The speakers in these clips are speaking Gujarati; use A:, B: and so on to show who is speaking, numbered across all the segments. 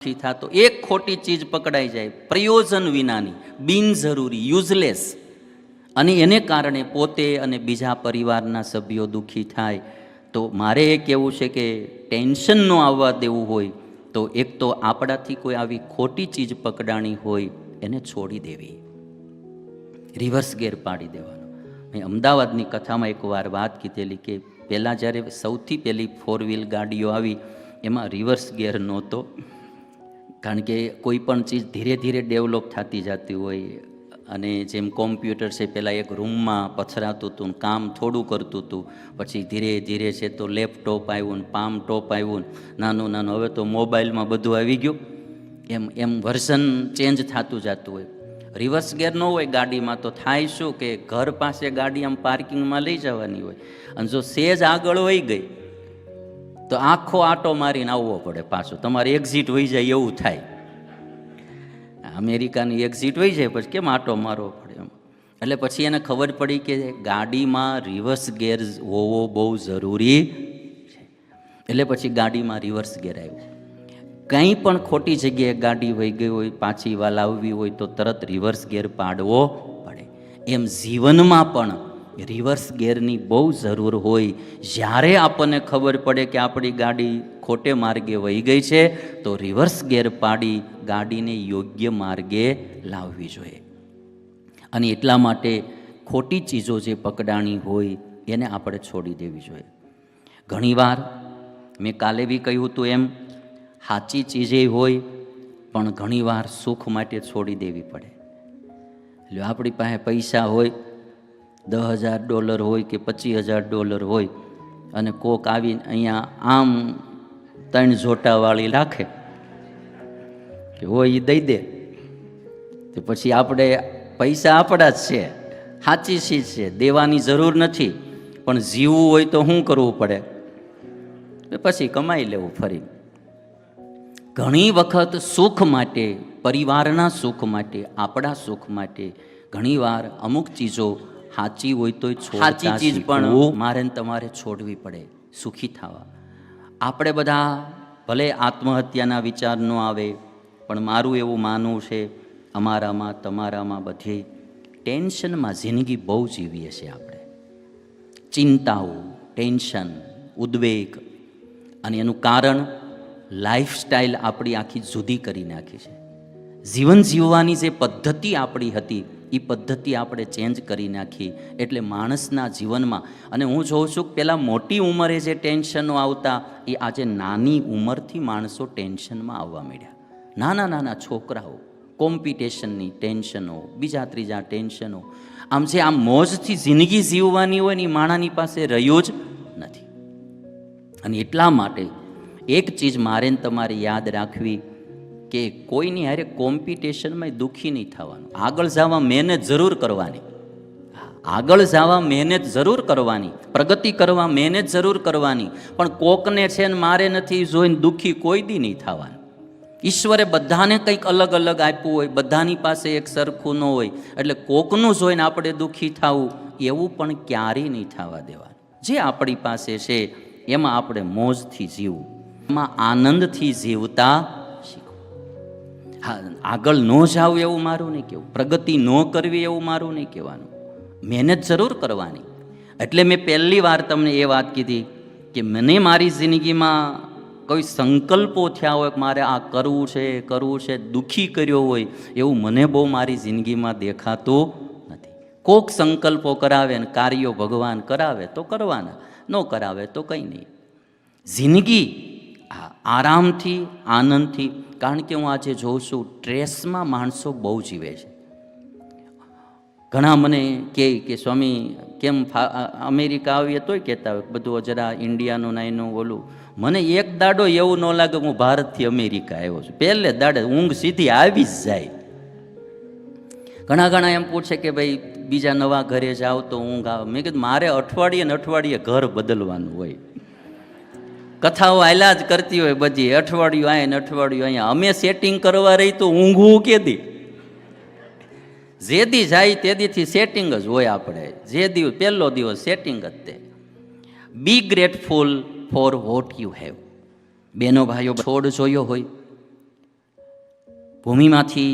A: થતો એક ખોટી ચીજ પકડાઈ જાય પ્રયોજન વિનાની, બિનજરૂરી, યુઝલેસ, અને એને કારણે પોતે અને બીજા પરિવારના સભ્યો દુઃખી થાય. તો મારે એ કહેવું છે કે ટેન્શન ન આવવા દેવું હોય તો એક તો આપણાથી કોઈ આવી ખોટી ચીજ પકડાણી હોય એને છોડી દેવી, રિવર્સ ગેર પાડી દેવાનો. મેં અમદાવાદની કથામાં એકવાર વાત કીધેલી કે પહેલાં જ્યારે સૌથી પહેલી 4 વ્હીલ ગાડીઓ આવી એમાં રિવર્સ ગેર નહોતો, કારણ કે કોઈ પણ ચીજ ધીરે ધીરે ડેવલપ થતી જતી હોય. અને જેમ કોમ્પ્યુટર છે, પહેલાં એક રૂમમાં પથરાતું હતું, કામ થોડું કરતું હતું, પછી ધીરે ધીરે છે તો લેપટોપ આવ્યું ને પામ ટોપ આવ્યું ને નાનું નાનું, હવે તો મોબાઈલમાં બધું આવી ગયું. એમ એમ વર્ઝન ચેન્જ થતું જતું હોય. રિવર્સ ગેર ન હોય ગાડીમાં તો થાય શું કે ઘર પાસે ગાડી આમ પાર્કિંગમાં લઈ જવાની હોય, અને જો સેજ આગળ વહી ગઈ તો આખો આટો મારીને આવવો પડે પાછો, તમારે એક્ઝિટ વહી જાય એવું થાય. અમેરિકાની એક્ઝિટ વહી જાય પછી કેમ આટો મારવો પડે એમ. એટલે પછી એને ખબર પડી કે ગાડીમાં રિવર્સ ગેર હોવો બહુ જરૂરી છે. એટલે પછી ગાડીમાં રિવર્સ ગેર આવ્યો. કંઈ પણ ખોટી જગ્યાએ ગાડી વહી ગઈ હોય, પાછી લાવવી હોય તો તરત રિવર્સ ગેર પાડવો પડે. એમ જીવનમાં પણ રિવર્સ ગેરની બહુ જરૂર હોય. જ્યારે આપણને ખબર પડે કે આપણી ગાડી ખોટે માર્ગે વહી ગઈ છે તો રિવર્સ ગેર પાડી ગાડીને યોગ્ય માર્ગે લાવવી જોઈએ. અને એટલા માટે ખોટી ચીજો જે પકડાણી હોય એને આપણે છોડી દેવી જોઈએ. ઘણીવાર મેં કાલે બી કહ્યું હતું એમ, સાચી ચીજે હોય પણ ઘણીવાર સુખ માટે છોડી દેવી પડે. એટલે આપણી પાસે પૈસા હોય, $10,000 હોય કે $25,000 હોય, અને કોક આવીને અહીંયા આમ 3 જોટાવાળી રાખે કે હોય એ દઈ દે, તો પછી આપણે પૈસા આપણા જ છે, સાચી ચીજ છે, દેવાની જરૂર નથી, પણ જીવવું હોય તો શું કરવું પડે? પછી કમાઈ લેવું ફરી. ઘણી વખત સુખ માટે, પરિવારના સુખ માટે, આપણા સુખ માટે ઘણીવાર અમુક ચીજો સાચી હોય તો સાચી ચીજ પણ મારે તમારે છોડવી પડે સુખી થવા. આપણે બધા ભલે આત્મહત્યાના વિચાર ન આવે, પણ મારું એવું માનવું છે અમારામાં તમારામાં બધે ટેન્શનમાં જિંદગી બહુ જીવીએ છીએ આપણે. ચિંતાઓ, ટેન્શન, ઉદ્વેગ, અને એનું કારણ લાઈફસ્ટાઈલ આપણી આખી જુદી કરી નાખી છે. જીવન જીવવાની જે પદ્ધતિ આપણી હતી એ પદ્ધતિ આપણે ચેન્જ કરી નાખી. એટલે માણસના જીવનમાં, અને હું જોઉં છું કે પહેલાં મોટી ઉંમરે જે ટેન્શનો આવતા એ આજે નાની ઉંમરથી માણસો ટેન્શનમાં આવવા માંડ્યા. નાના નાના છોકરાઓ કોમ્પિટિશનની ટેન્શનો, બીજા ત્રીજા ટેન્શનો, આમ જે આમ મોજથી જિંદગી જીવવાની હોય ને એ માણાની પાસે રહ્યો જ નથી. અને એટલા માટે એક ચીજ મારે તમારે યાદ રાખવી કે કોઈની હારે કોમ્પિટિશનમાં દુઃખી નહીં થવાનું. આગળ જવા મહેનત જરૂર કરવાની, આગળ જવા મહેનત જરૂર કરવાની, પ્રગતિ કરવા મહેનત જરૂર કરવાની, પણ કોકને છે ને મારે નથી જોઈને દુઃખી કોઈ દી નહીં થવાનું. ઈશ્વરે બધાને કંઈક અલગ અલગ આપ્યું હોય, બધાની પાસે એક સરખું ન હોય, એટલે કોકનું જોઈને આપણે દુઃખી થવું એવું પણ ક્યારેય નહીં થવા દેવાનું. જે આપણી પાસે છે એમાં આપણે મોજથી જીવવું, એમાં આનંદથી જીવતા શીખવું. હા, આગળ ન જાવું એવું મારું નહીં કહેવું, પ્રગતિ ન કરવી એવું મારું નહીં કહેવાનું, મહેનત જરૂર કરવાની. એટલે મેં પહેલી વાર તમને એ વાત કીધી કે મને મારી જિંદગીમાં કોઈ સંકલ્પો થયા હોય કે મારે આ કરવું છે, કરવું છે, દુઃખી કર્યો હોય એવું મને બહુ મારી જિંદગીમાં દેખાતું નથી. કોક સંકલ્પો કરાવે ને કાર્યો ભગવાન કરાવે તો કરવાના, ન કરાવે તો કંઈ નહીં. જિંદગી આરામથી, આનંદથી, કારણ કે હું આજે જોઉં છું સ્ટ્રેસમાં માણસો બહુ જીવે છે. ઘણા મને કહે કે સ્વામી કેમ અમેરિકા આવીએ તોય કહેતા હોય બધું જરા ઇન્ડિયાનું ના એનું ઓલું. મને એક દાડો એવું ન લાગે હું ભારતથી અમેરિકા આવ્યો છું. પહેલે દાડે ઊંઘ સીધી આવી જ જાય. ઘણા એમ પૂછે કે ભાઈ બીજા નવા ઘરે જાઓ તો ઊંઘ આવે. મેં કીધું મારે અઠવાડિયે ને અઠવાડિયે ઘર બદલવાનું હોય, કથાઓ હાલ્યા જ કરતી હોય બધી, અઠવાડિયું અહીંયા ને અઠવાડિયું અહીંયા. અમે સેટિંગ કરવા રહી તો ઊંઘવું કેદી? જે દી જાય તે દીથી સેટિંગ જ હોય આપણે. જે દિવસ પહેલો દિવસ સેટિંગ જ તે. Be grateful for what you have. બહેનો ભાઈઓ, છોડ જોયો હોય ભૂમિમાંથી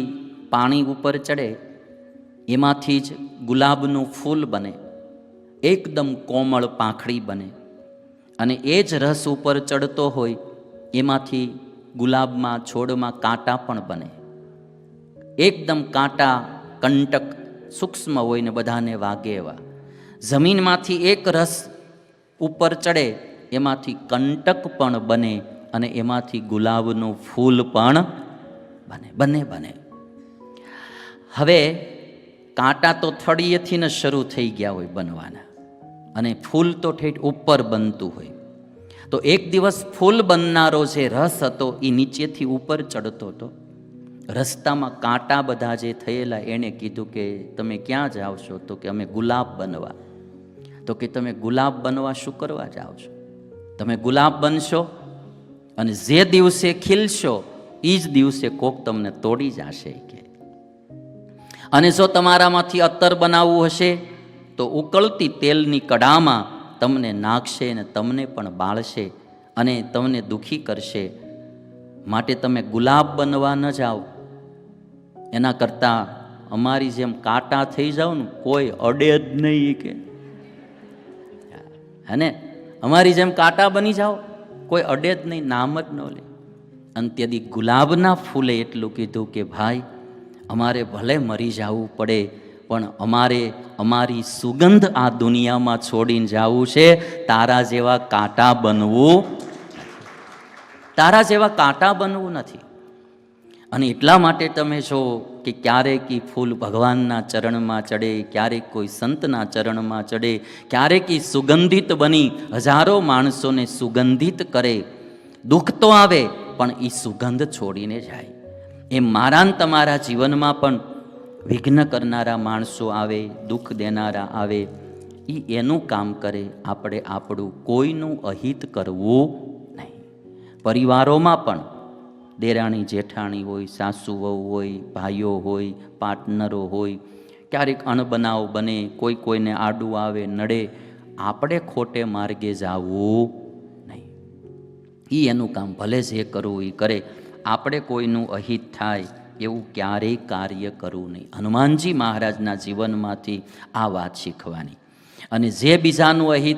A: પાણી ઉપર ચડે એમાંથી જ ગુલાબનું ફૂલ બને, એકદમ કોમળ પાંખડી બને, અને એ જ રસ ઉપર ચડતો હોય એમાંથી ગુલાબમાં છોડમાં કાંટા પણ બને. એકદમ કાંટા કંટક સૂક્ષ્મ હોય ને બધાને વાગે એવા. જમીનમાંથી એક રસ ઉપર ચડે એમાંથી કંટક પણ બને અને એમાંથી ગુલાબનું ફૂલ પણ બને. હવે કાંટા તો થળીએથી ને શરૂ થઈ ગયા હોય બનવાના, અને ફૂલ તો ઠેઠ ઉપર બનતું હોય. તો એક દિવસ ફૂલ બનનારો જે રસ હતો એ નીચેથી ઉપર ચડતો હતો. રસ્તામાં કાંટા બધા જે થયેલા એણે કીધું કે તમે ક્યાં જાઓ છો? તો કે અમે ગુલાબ બનવા. તો કે તમે ગુલાબ બનવા શું કરવા જાઓ છો? તમે ગુલાબ બનશો અને જે દિવસે ખીલશો એ જ દિવસે કોક તમને તોડી જશે કે, અને જો તમારામાંથી અત્તર બનાવવું હશે તો ઉકળતી તેલની કડામાં તમને નાખશે ને તમને પણ બાળશે અને તમને દુઃખી કરશે. માટે તમે ગુલાબ બનવા ન જાઓ, એના કરતાં અમારી જેમ કાંટા થઈ જાઓ ને, કોઈ અડે જ નહીં કે, હે, અમારી જેમ કાંટા બની જાઓ, કોઈ અડે જ નહીં, નામ જ ન લે. અને તેથી ગુલાબના ફૂલે એટલું કીધું કે ભાઈ અમારે ભલે મરી જવું પડે પણ અમારે અમારી સુગંધ આ દુનિયામાં છોડીને જવું છે. તારા જેવા કાંટા બનવું, તારા જેવા કાંટા બનવું નથી. અને એટલા માટે તમે જો કે ક્યારેક એ ફૂલ ભગવાનના ચરણમાં ચડે, ક્યારેક કોઈ સંતના ચરણમાં ચડે, ક્યારેક એ સુગંધિત બની હજારો માણસોને સુગંધિત કરે. દુઃખ તો આવે પણ એ સુગંધ છોડીને જાય. એમ મારા ને તમારા જીવનમાં પણ વિઘ્ન કરનારા માણસો આવે, દુઃખ દેનારા આવે, એ એનું કામ કરે. આપણે આપણું કોઈનું અહિત કરવું નહીં. પરિવારોમાં પણ દેરાણી જેઠાણી હોય, સાસુ વહુ હોય, ભાઈઓ હોય, પાર્ટનરો હોય, ક્યારેક અણબનાવ બને, કોઈને આડું આવે, નડે, આપણે ખોટે માર્ગે જવું નહીં. એ એનું કામ ભલે જે કરવું એ કરે. આપણે કોઈનું અહિત થાય એવું ક્યારેય કાર્ય કરવું નહીં. હનુમાનજી મહારાજના જીવનમાંથી આ વાત શીખવાની. અને જે બીજાનું અહિત